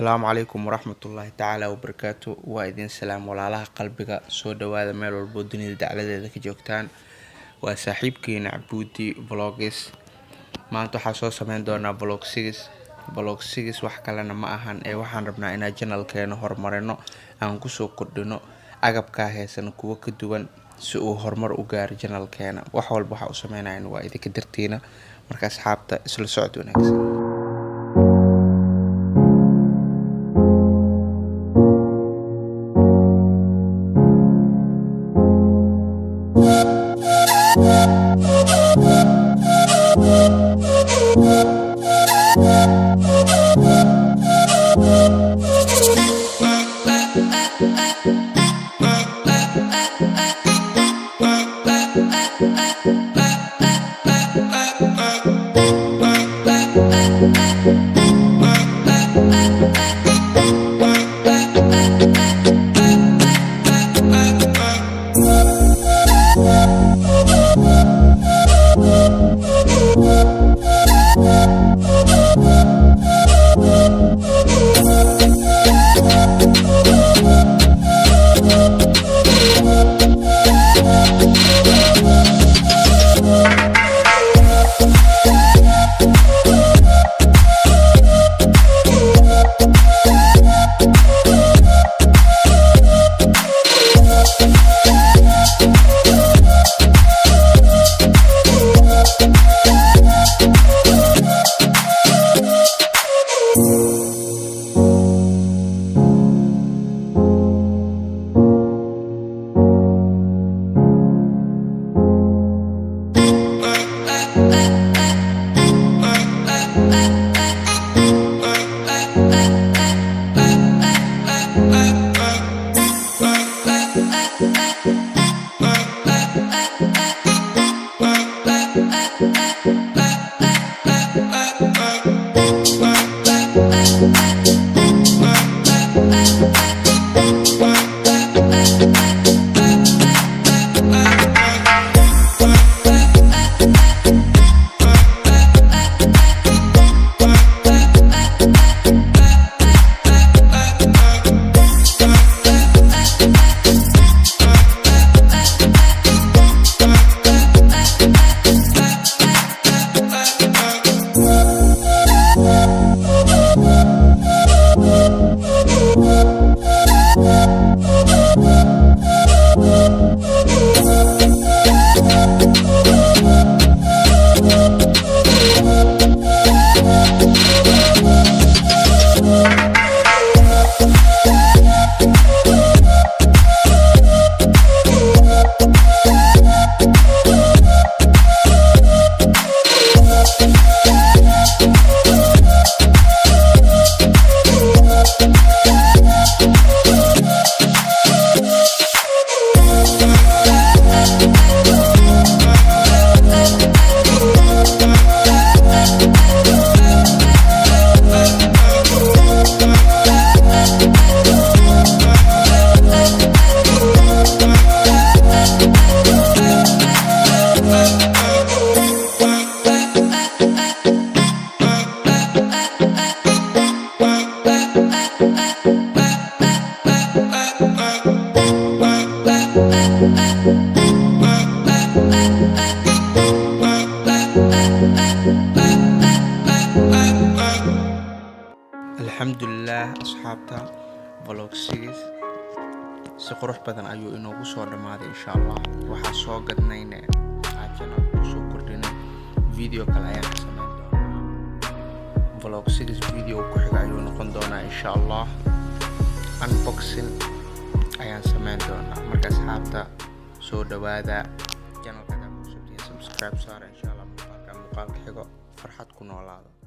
السلام عليكم ورحمة الله تعالى وبركاته. وإذن سلام ولا قلبك سودا وهذا ميل والبودني دعلة ذاك جوكتان وصاحبكي نعبودي بلوجس. ما أنتو حاسوس من دونا بلوج 6 wax kalena ma ahan ee waxaan rabnaa inaan channelkeena horumarino aan ku soo kordhino agabka heesan kuwa ka duwan si uu horumar u gaaro channelkeena. wax walba waxa uu sameynayna waa idinka dartiina marka asxaabta isla socod wanaagsan. alxamdulilah asxaabta vlog 6 si qurux badan ayuu inoogu soo dhamaaday insha Allah. waxaa soo gadnayna channel ku soo kordhinay video kale ayaan ka sameyn doonaa. vlog 6 video ku xiga ayuu noqon doonaa insha Allah. unboxing ayaan sameyn doonaa. marka asxaabta soo dhawaada channelka ku subscribe saar insha Allah. muuqaalka xigo farxad ku noolaada.